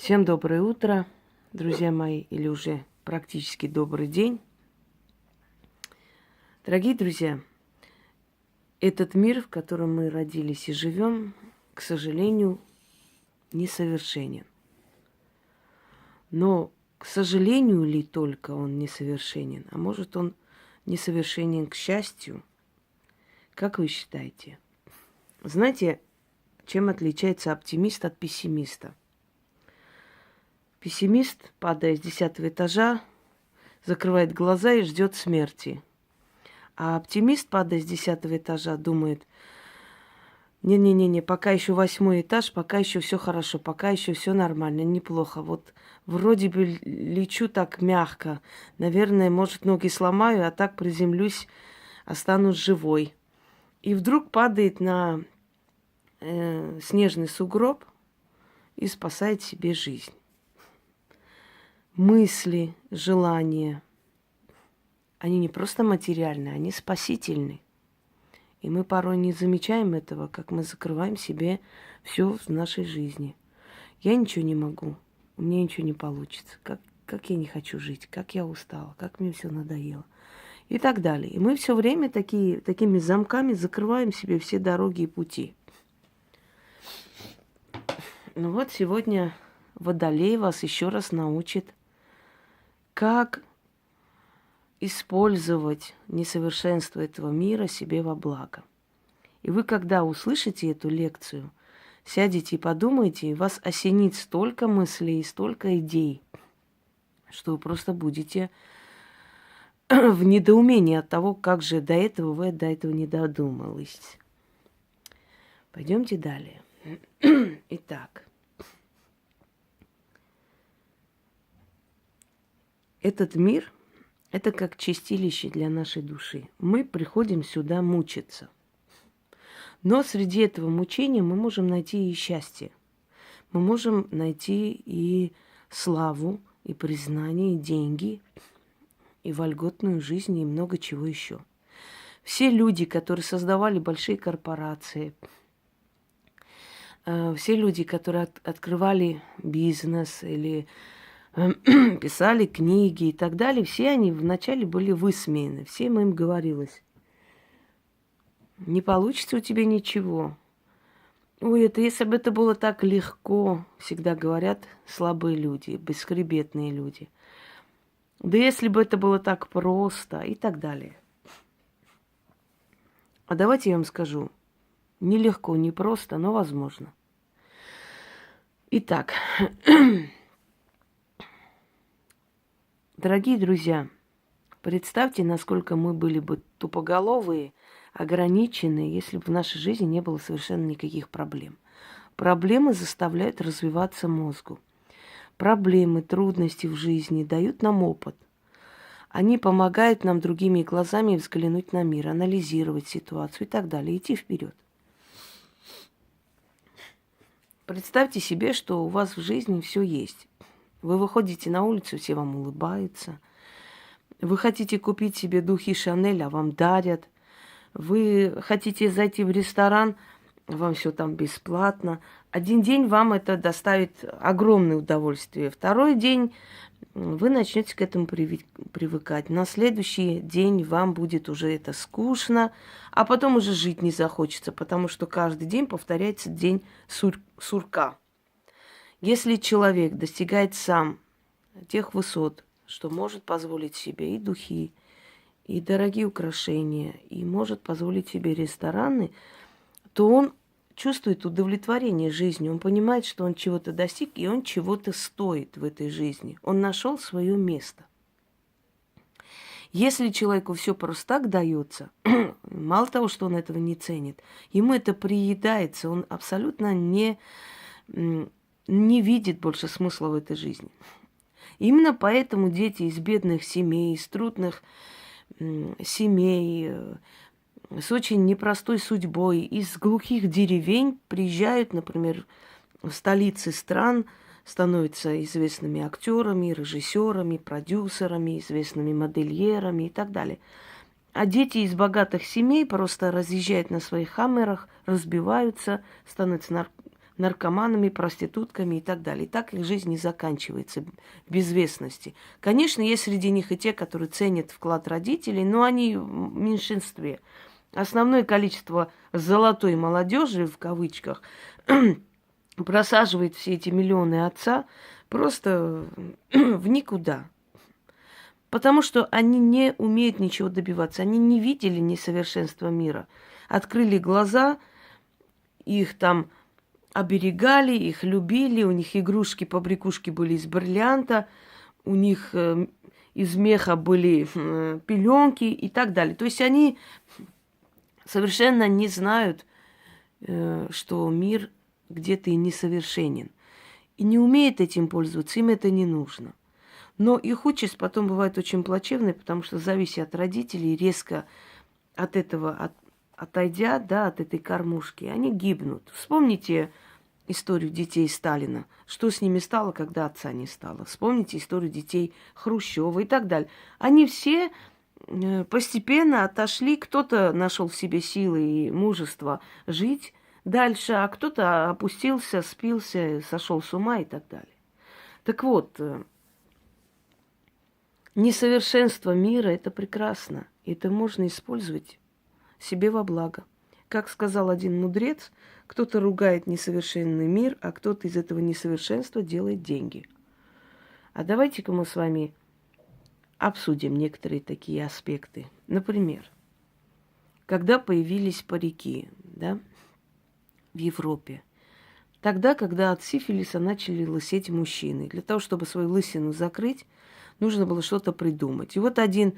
Всем доброе утро, друзья мои, или уже практически добрый день. Дорогие друзья, этот мир, в котором мы родились и живем, к сожалению, несовершенен. Но, к сожалению ли только он несовершенен, а может он несовершенен к счастью? Как вы считаете? Знаете, чем отличается оптимист от пессимиста? Пессимист, падая с 10-го этажа, закрывает глаза и ждет смерти. А оптимист, падая с 10-го этажа, думает: не-не-не, пока еще 8-й этаж, пока еще все хорошо, пока еще все нормально, неплохо. Вот вроде бы лечу так мягко. Наверное, может, ноги сломаю, а так приземлюсь, останусь живой. И вдруг падает на снежный сугроб и спасает себе жизнь. Мысли, желания, они не просто материальные, они спасительны. И мы порой не замечаем этого, как мы закрываем себе все в нашей жизни. Я ничего не могу, у меня ничего не получится. Как я не хочу жить, как я устала, как мне все надоело. И так далее. И мы все время такими замками закрываем себе все дороги и пути. Ну вот сегодня Водолей вас еще раз научит, как использовать несовершенство этого мира себе во благо. И вы, когда услышите эту лекцию, сядете и подумайте, и вас осенит столько мыслей, столько идей, что вы просто будете в недоумении от того, как же до этого не додумались. Пойдемте далее. Итак, этот мир – это как чистилище для нашей души. Мы приходим сюда мучиться. Но среди этого мучения мы можем найти и счастье. Мы можем найти и славу, и признание, и деньги, и вольготную жизнь, и много чего еще. Все люди, которые создавали большие корпорации, все люди, которые открывали бизнес или писали книги и так далее, все они вначале были высмеяны. Всем им говорилось: не получится у тебя ничего. Ой, это если бы это было так легко, всегда говорят слабые люди, бесхребетные люди. Да если бы это было так просто и так далее. А давайте я вам скажу, нелегко, не просто, но возможно. Итак, дорогие друзья, представьте, насколько мы были бы тупоголовые, ограничены, если бы в нашей жизни не было совершенно никаких проблем. Проблемы заставляют развиваться мозгу. Проблемы, трудности в жизни дают нам опыт. Они помогают нам другими глазами взглянуть на мир, анализировать ситуацию и так далее, идти вперед. Представьте себе, что у вас в жизни все есть. Вы выходите на улицу, все вам улыбаются. Вы хотите купить себе духи Шанель, а вам дарят. Вы хотите зайти в ресторан, вам все там бесплатно. Один день вам это доставит огромное удовольствие. Второй день вы начнете к этому привыкать. На следующий день вам будет уже это скучно, а потом уже жить не захочется, потому что каждый день повторяется день сурка. Если человек достигает сам тех высот, что может позволить себе и духи, и дорогие украшения, и может позволить себе рестораны, то он чувствует удовлетворение жизнью. Он понимает, что он чего-то достиг, и он чего-то стоит в этой жизни. Он нашел свое место. Если человеку все просто так дается, мало того, что он этого не ценит, ему это приедается, он абсолютно не видит больше смысла в этой жизни. Именно поэтому дети из бедных семей, из трудных семей, с очень непростой судьбой, из глухих деревень приезжают, например, в столицы стран, становятся известными актерами, режиссерами, продюсерами, известными модельерами и так далее. А дети из богатых семей просто разъезжают на своих хаммерах, разбиваются, становятся наркоманами, проститутками и так далее. И так их жизнь не заканчивается в безвестности. Конечно, есть среди них и те, которые ценят вклад родителей, но они в меньшинстве. Основное количество золотой молодежи, в кавычках, просаживает все эти миллионы отца просто в никуда. Потому что они не умеют ничего добиваться. Они не видели несовершенства мира. Открыли глаза, их там оберегали, их любили, у них игрушки, побрякушки были из бриллианта, у них из меха были пеленки и так далее. То есть они совершенно не знают, что мир где-то и несовершенен. И не умеют этим пользоваться, им это не нужно. Но их участь потом бывает очень плачевной, потому что зависит от родителей, резко от этого отойдя, да, от этой кормушки, они гибнут. Вспомните историю детей Сталина. Что с ними стало, когда отца не стало? Вспомните историю детей Хрущева и так далее. Они все постепенно отошли, кто-то нашел в себе силы и мужество жить дальше, а кто-то опустился, спился, сошел с ума и так далее. Так вот, несовершенство мира – это прекрасно. Это можно использовать себе во благо. Как сказал один мудрец, кто-то ругает несовершенный мир, а кто-то из этого несовершенства делает деньги. А давайте-ка мы с вами обсудим некоторые такие аспекты. Например, когда появились парики, да, в Европе, тогда, когда от сифилиса начали лысеть мужчины. Для того, чтобы свою лысину закрыть, нужно было что-то придумать. И вот один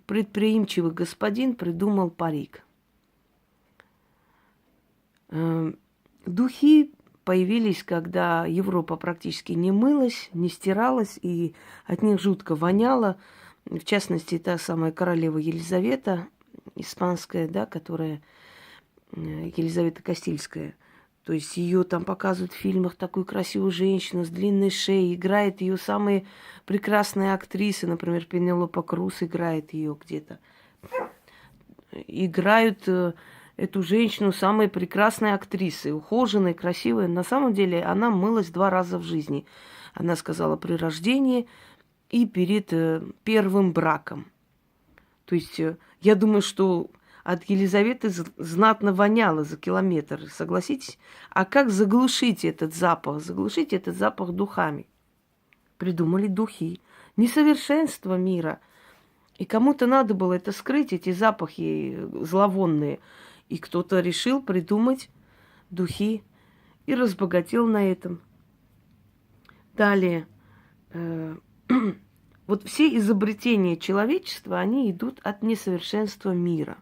предприимчивый господин придумал парик. Духи появились, когда Европа практически не мылась, не стиралась, и от них жутко воняло. В частности, та самая королева Елизавета, испанская, да, которая Елизавета Кастильская. То есть ее там показывают в фильмах, такую красивую женщину с длинной шеей. Играет ее самые прекрасные актрисы. Например, Пенелопа Круз играет ее где-то. Играют эту женщину самые прекрасные актрисы. Ухоженные, красивые. На самом деле она мылась 2 раза в жизни. Она сказала при рождении и перед первым браком. То есть я думаю, что от Елизаветы знатно воняло за километр, согласитесь? А как заглушить этот запах? Заглушить этот запах духами. Придумали духи. Несовершенство мира. И кому-то надо было это скрыть, эти запахи зловонные. И кто-то решил придумать духи и разбогател на этом. Далее. Вот все изобретения человечества, они идут от несовершенства мира.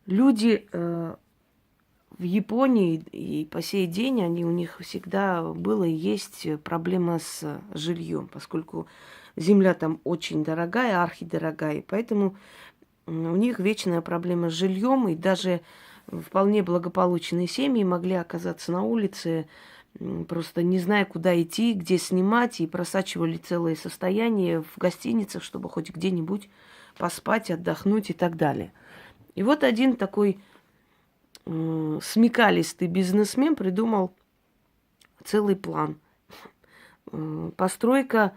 Люди в Японии и по сей день у них всегда было и есть проблема с жильем, поскольку земля там очень дорогая, архидорогая, и поэтому у них вечная проблема с жильем, и даже вполне благополучные семьи могли оказаться на улице, просто не зная, куда идти, где снимать, и просачивали целое состояние в гостиницах, чтобы хоть где-нибудь поспать, отдохнуть и так далее. И вот один такой смекалистый бизнесмен придумал целый план. Постройка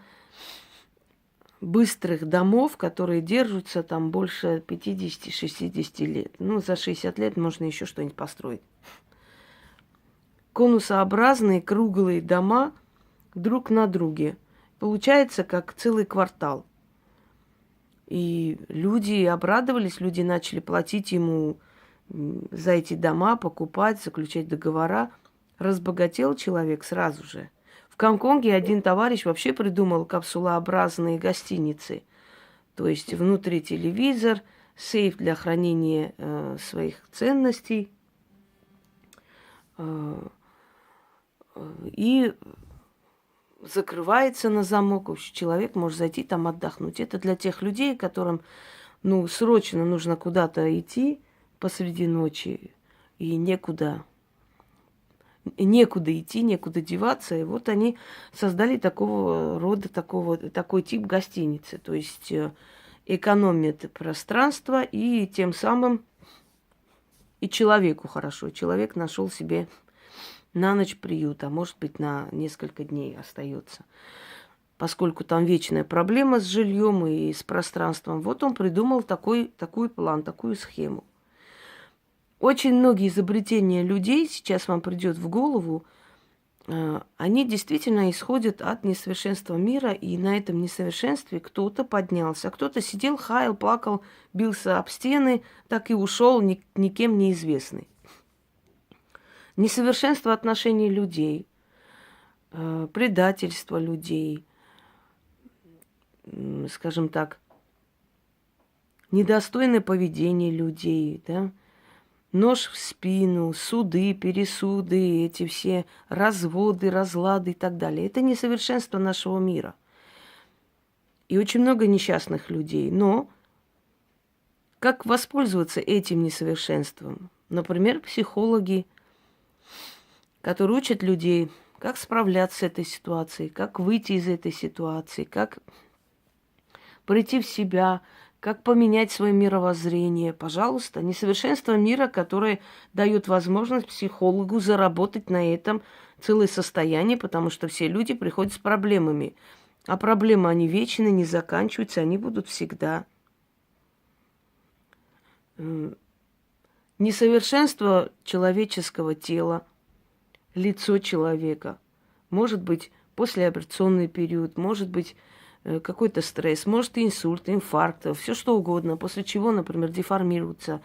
быстрых домов, которые держатся там больше 50-60 лет. Ну, за 60 лет можно еще что-нибудь построить. Конусообразные круглые дома друг на друге. Получается, как целый квартал. И люди обрадовались, люди начали платить ему за эти дома, покупать, заключать договора. Разбогател человек сразу же. В Гонконге один товарищ вообще придумал капсулообразные гостиницы. То есть внутри телевизор, сейф для хранения своих ценностей. И закрывается на замок. Вообще человек может зайти там отдохнуть. Это для тех людей, которым срочно нужно куда-то идти посреди ночи и некуда идти, некуда деваться. И вот они создали такой тип гостиницы. То есть экономят пространство и тем самым И человеку хорошо. Человек нашел себе на ночь приют, а может быть на несколько дней остается. Поскольку там вечная проблема с жильем и с пространством, вот он придумал такой план, такую схему. Очень многие изобретения людей, сейчас вам придет в голову, они действительно исходят от несовершенства мира, и на этом несовершенстве кто-то поднялся, а кто-то сидел, хаял, плакал, бился об стены, так и ушел никем неизвестный. Несовершенство отношений людей, предательство людей, скажем так, недостойное поведение людей, да, нож в спину, суды, пересуды, эти все разводы, разлады и так далее. Это несовершенство нашего мира. И очень много несчастных людей. Но как воспользоваться этим несовершенством? Например, психологи, которые учат людей, как справляться с этой ситуацией, как выйти из этой ситуации, как прийти в себя, как поменять свое мировоззрение. Пожалуйста, несовершенство мира, которое дает возможность психологу заработать на этом целое состояние, потому что все люди приходят с проблемами. А проблемы, они вечны, не заканчиваются, они будут всегда. Несовершенство человеческого тела, лицо человека, может быть послеоперационный период, может быть какой-то стресс, может инсульт, инфаркт, все что угодно, после чего, например, деформируется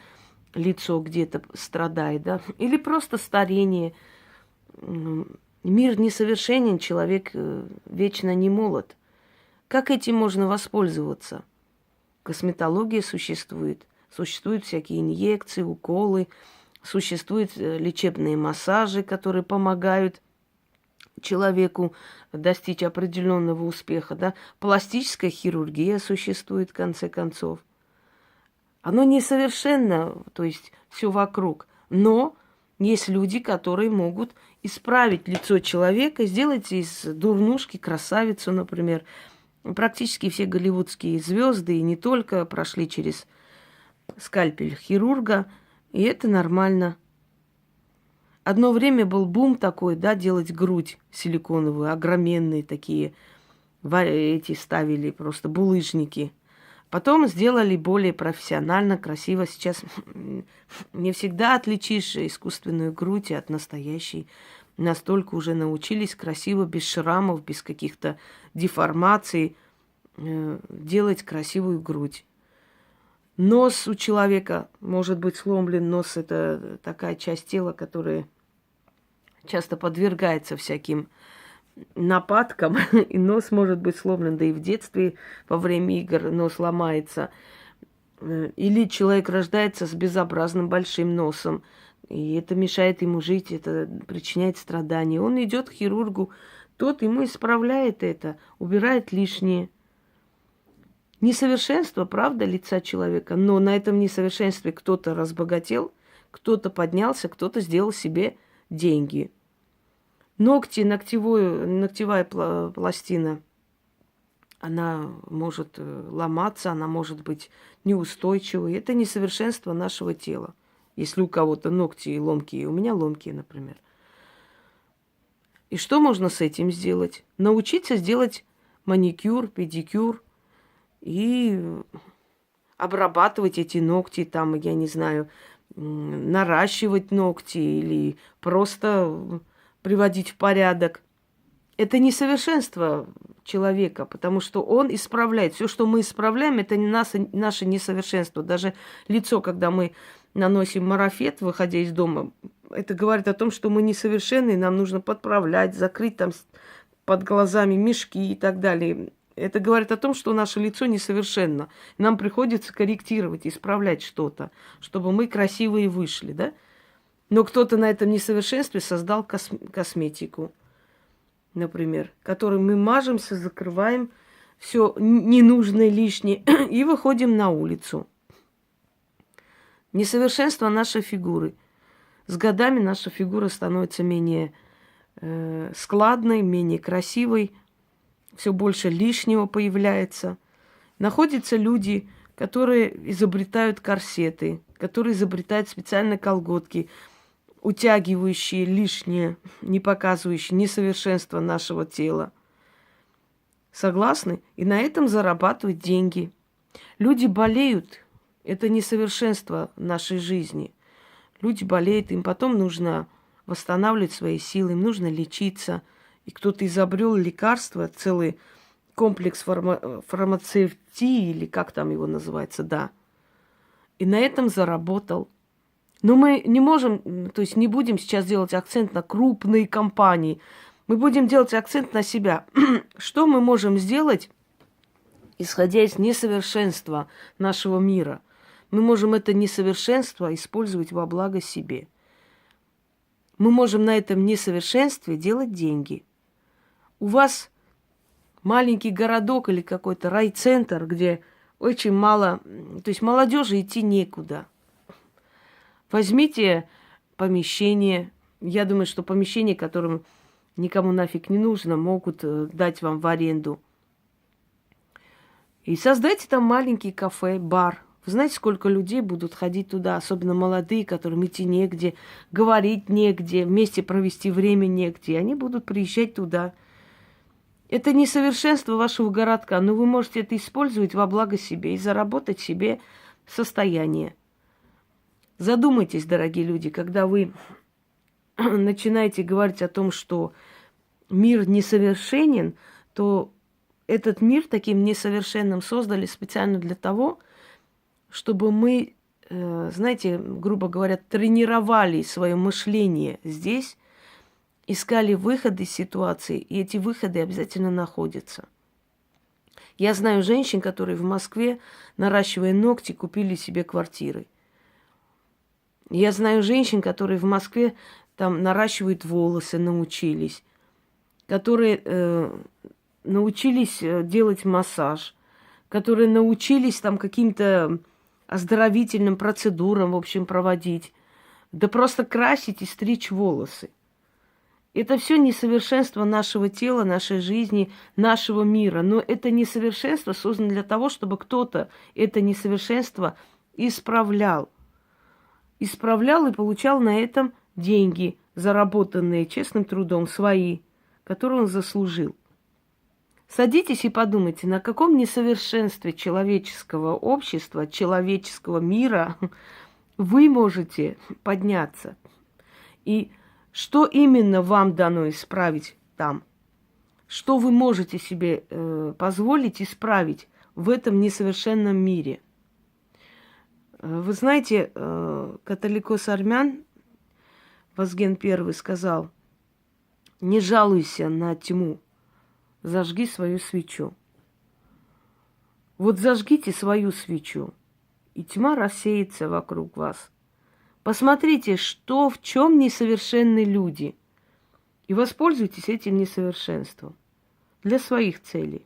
лицо, где-то страдает, да, или просто старение. Мир несовершенен, человек вечно не молод. Как этим можно воспользоваться? Косметология существует, существуют всякие инъекции, уколы, существуют лечебные массажи, которые помогают человеку достичь определенного успеха, да, пластическая хирургия существует, в конце концов. Оно несовершенно, то есть все вокруг, но есть люди, которые могут исправить лицо человека, сделать из дурнушки красавицу, например. Практически все голливудские звезды и не только прошли через скальпель хирурга, и это нормально. Одно время был бум такой, да, делать грудь силиконовую, огроменные такие, эти ставили просто булыжники. Потом сделали более профессионально, красиво. Сейчас не всегда отличишь искусственную грудь от настоящей. Настолько уже научились красиво, без шрамов, без каких-то деформаций делать красивую грудь. Нос у человека может быть сломлен. Нос – это такая часть тела, которая часто подвергается всяким нападкам, и нос может быть сломлен, да и в детстве во время игр нос ломается. Или человек рождается с безобразным большим носом, и это мешает ему жить, это причиняет страдания. Он идет к хирургу, тот ему исправляет это, убирает лишнее. Несовершенство, правда, лица человека, но на этом несовершенстве кто-то разбогател, кто-то поднялся, кто-то сделал себе деньги. Ногти, ногтевая пластина, она может ломаться, она может быть неустойчивой. Это несовершенство нашего тела. Если у кого-то ногти ломкие, у меня ломкие, например. И что можно с этим сделать? Научиться сделать маникюр, педикюр и обрабатывать эти ногти, там, я не знаю, наращивать ногти или просто приводить в порядок. Это несовершенство человека, потому что он исправляет. Все, что мы исправляем, это не наше несовершенство. Даже лицо, когда мы наносим марафет, выходя из дома, это говорит о том, что мы несовершенны, нам нужно подправлять, закрыть там под глазами мешки и так далее. Это говорит о том, что наше лицо несовершенно. Нам приходится корректировать, исправлять что-то, чтобы мы красивые вышли, да? Но кто-то на этом несовершенстве создал косметику, например, которой мы мажемся, закрываем все ненужное, лишнее и выходим на улицу. Несовершенство нашей фигуры. С годами наша фигура становится менее складной, менее красивой, все больше лишнего появляется. Находятся люди, которые изобретают корсеты, который изобретает специальные колготки, утягивающие лишнее, не показывающие несовершенство нашего тела. Согласны? И на этом зарабатывают деньги. Люди болеют. Это несовершенство нашей жизни. Люди болеют, им потом нужно восстанавливать свои силы, им нужно лечиться. И кто-то изобрел лекарство, целый комплекс фармацевтии, или как там его называется, да. И на этом заработал. Но мы не можем, то есть не будем сейчас делать акцент на крупные компании. Мы будем делать акцент на себя. Что мы можем сделать, исходя из несовершенства нашего мира? Мы можем это несовершенство использовать во благо себе. Мы можем на этом несовершенстве делать деньги. У вас маленький городок или какой-то райцентр, где очень мало, то есть молодежи идти некуда. Возьмите помещение. Я думаю, что помещение, которым никому нафиг не нужно, могут дать вам в аренду. И создайте там маленький кафе, бар. Вы знаете, сколько людей будут ходить туда, особенно молодые, которым идти негде, говорить негде, вместе провести время негде. Они будут приезжать туда. Это несовершенство вашего городка, но вы можете это использовать во благо себе и заработать себе состояние. Задумайтесь, дорогие люди, когда вы начинаете говорить о том, что мир несовершенен, то этот мир таким несовершенным создали специально для того, чтобы мы, знаете, грубо говоря, тренировали свое мышление здесь, искали выходы из ситуации, и эти выходы обязательно находятся. Я знаю женщин, которые в Москве, наращивая ногти, купили себе квартиры. Я знаю женщин, которые в Москве там наращивают волосы, научились, которые научились делать массаж, которые научились там каким-то оздоровительным процедурам, в общем, проводить, да просто красить и стричь волосы. Это все несовершенство нашего тела, нашей жизни, нашего мира. Но это несовершенство создано для того, чтобы кто-то это несовершенство исправлял. Исправлял и получал на этом деньги, заработанные честным трудом, свои, которые он заслужил. Садитесь и подумайте, на каком несовершенстве человеческого общества, человеческого мира вы можете подняться. И что именно вам дано исправить там? Что вы можете себе позволить исправить в этом несовершенном мире? Вы знаете, католикос армян Вазген I сказал: не жалуйся на тьму, зажги свою свечу. Вот зажгите свою свечу, и тьма рассеется вокруг вас. Посмотрите, что, в чем несовершенны люди, и воспользуйтесь этим несовершенством для своих целей.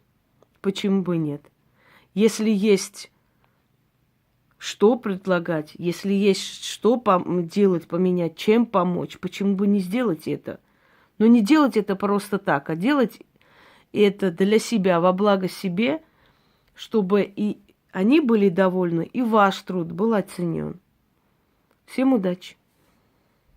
Почему бы нет? Если есть что предлагать, если есть что делать, поменять, чем помочь, почему бы не сделать это? Но не делать это просто так, а делать это для себя, во благо себе, чтобы и они были довольны, и ваш труд был оценен. Всем удачи!